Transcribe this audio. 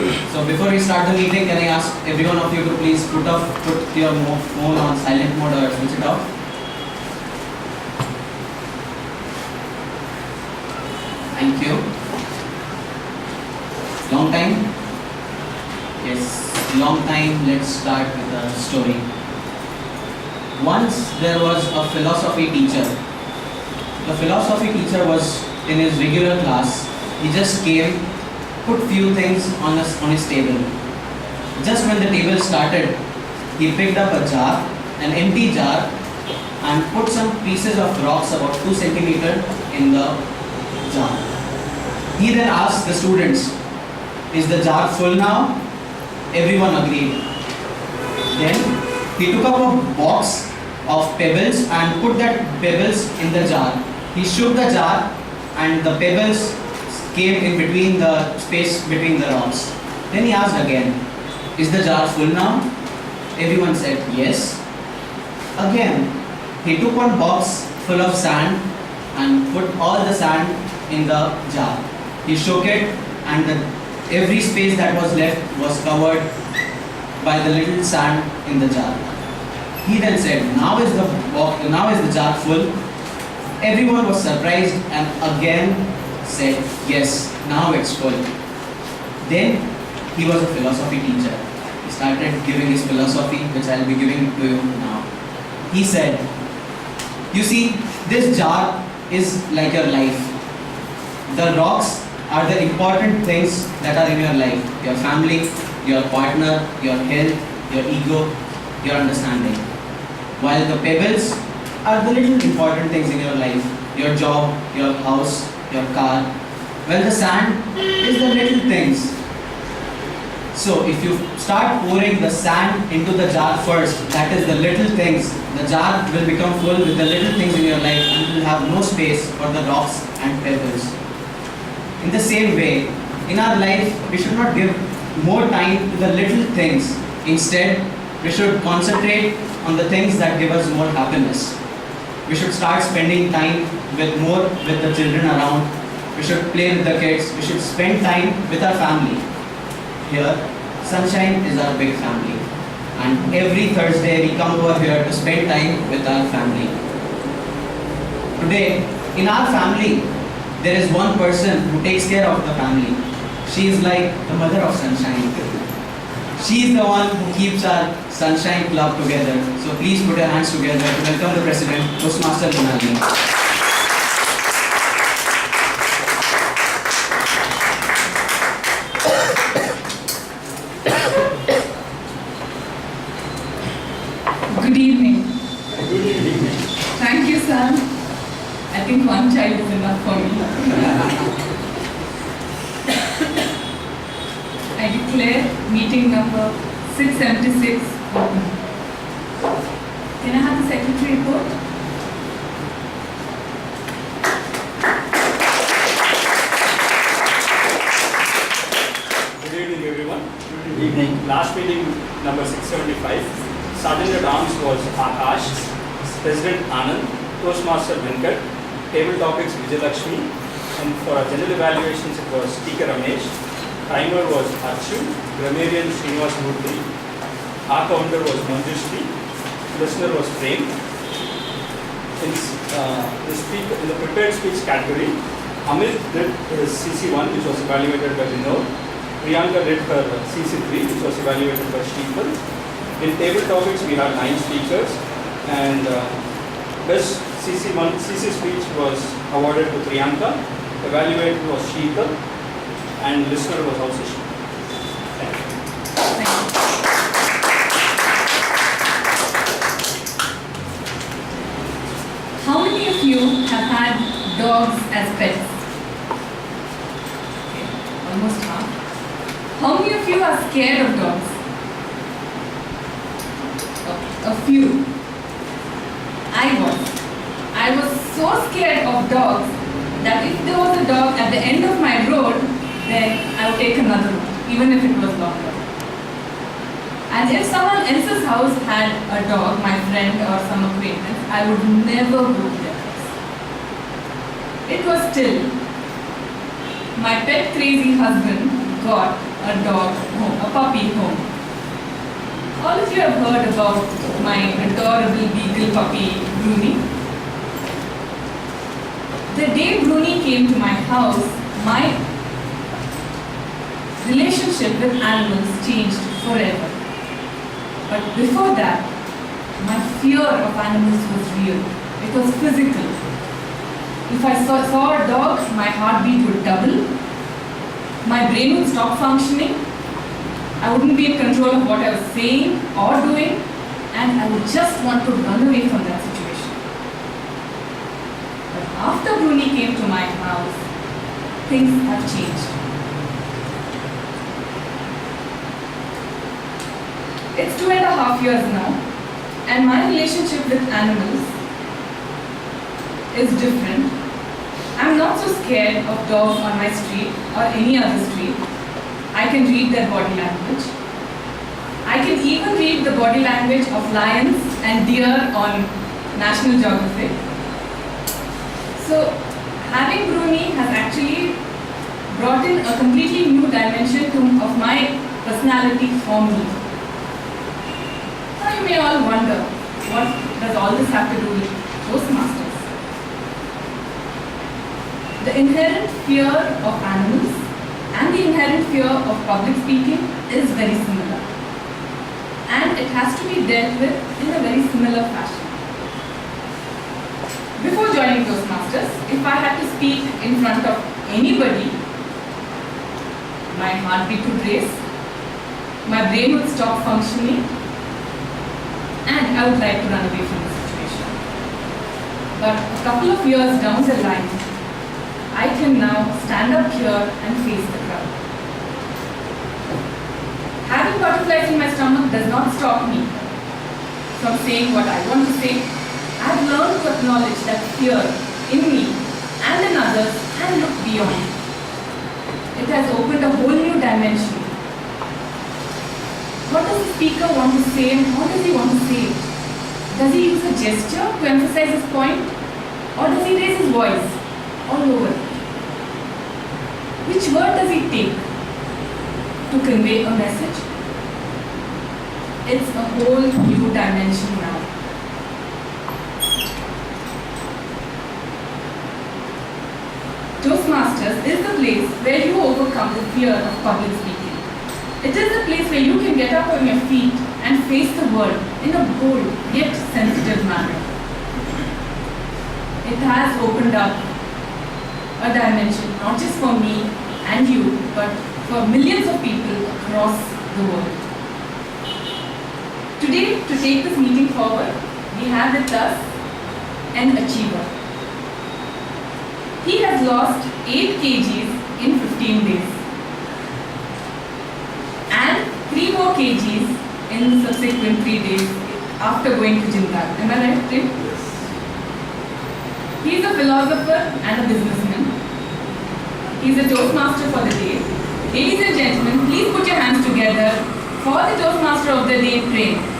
So before we start the meeting, can I ask every one of you to please put your phone on silent mode or switch it off? Thank you. Long time? Yes, long time. Let's start with a story. Once there was a philosophy teacher. The philosophy teacher was in his regular class. He just came, put few things on his table. Just when the table started, he picked up a jar, an empty jar, and put some pieces of rocks about 2 centimeters in the jar. He then asked the students, "Is the jar full now?" Everyone agreed. Then he took up a box of pebbles and put that pebbles in the jar. He shook the jar and the pebbles came in between the space between the rocks. Then he asked again, "Is the jar full now?" Everyone said yes. Again, he took one box full of sand and put all the sand in the jar. He shook it and every space that was left was covered by the little sand in the jar. He then said, now is the jar full?" Everyone was surprised and again said, "Yes, now it's full." Then he was a philosophy teacher. He started giving his philosophy, which I'll be giving to you now. He said, "You see, this jar is like your life. The rocks are the important things that are in your life. Your family, your partner, your health, your ego, your understanding. While the pebbles are the little important things in your life. Your job, your house, your car. Well, the sand is the little things. So if you start pouring the sand into the jar first, that is the little things, the jar will become full with the little things in your life and you will have no space for the rocks and pebbles." In the same way, in our life, we should not give more time to the little things. Instead, we should concentrate on the things that give us more happiness. We should start spending time with the children around. We should play with the kids. We should spend time with our family. Here, Sunshine is our big family. And every Thursday, we come over here to spend time with our family. Today, in our family, there is one person who takes care of the family. She is like the mother of Sunshine. She is the one who keeps our Sunshine Club together. So please put your hands together to welcome the President, Toastmaster Mrinalini. Good evening. Good evening. Thank you, Saad. I think one child is enough for me. I declare meeting number 676 open. Can I have the secretary report? Good evening, everyone. Good evening. Last meeting number 675. Sergeant at Arms was Akash, President Anand, Toastmaster Venkat, Table Topics Vijayalakshmi, and for our general evaluations it was Speaker Ramesh. Timer was Archu, grammarian Srinivas Murthy, our counter was Manjushri, listener was Prem. In the prepared speech category, Amit did his CC1, which was evaluated by Vinod. Priyanka did her CC3, which was evaluated by Shreepal. In table topics, we had 9 speakers, and best CC speech was awarded to Priyanka, evaluated was Shreepal, and listener was also Shreepal. Thank you. How many of you have had dogs as pets? Okay, almost half. How many of you are scared of dogs? Okay, a few. I was so scared of dogs that if there was a dog at the end of my road, then I would take another one, even if it was longer. And if someone else's house had a dog, my friend or some acquaintance, I would never go to their house. It was still my pet crazy husband got a dog home, a puppy home. All of you have heard about my adorable beagle puppy, Bruni. The day Bruni came to my house, my relationship with animals changed forever. But before that, my fear of animals was real. It was physical. If I saw a dog, my heartbeat would double. My brain would stop functioning. I wouldn't be in control of what I was saying or doing, and I would just want to run away from that situation. But after Bruni came to my house, things have changed. It's 2.5 years now, and my relationship with animals is different. I'm not so scared of dogs on my street or any other street. I can read their body language. I can even read the body language of lions and deer on National Geographic. So having Bruni has actually brought in a completely new dimension of my personality for me. Now you may all wonder, what does all this have to do with Toastmasters? The inherent fear of animals and the inherent fear of public speaking is very similar. And it has to be dealt with in a very similar fashion. Before joining Toastmasters, if I had to speak in front of anybody, my heartbeat would race, my brain would stop functioning, and I would like to run away from the situation. But a couple of years down the line, I can now stand up here and face the crowd. Having butterflies in my stomach does not stop me from saying what I want to say. I've learned to acknowledge that fear in me and in others and look beyond. It has opened a whole new dimension. What does the speaker want to say and how does he want to say it? Does he use a gesture to emphasize his point? Or does he raise his voice all over? Which word does he take to convey a message? It's a whole new dimension now. Toastmasters is the place where you overcome the fear of public speaking. It is the place where you can get up on your feet and face the world in a bold yet sensitive manner. It has opened up a dimension not just for me and you, but for millions of people across the world. Today, to take this meeting forward, we have with us an achiever. He has lost 8 kgs in 15 days and 3 more kgs in the subsequent 3 days after going to Jindal. Am I right, Tim? Yes. He is a philosopher and a businessman. He is a Toastmaster for the day. Ladies and gentlemen, please put your hands together for the Toastmaster of the day, Prem.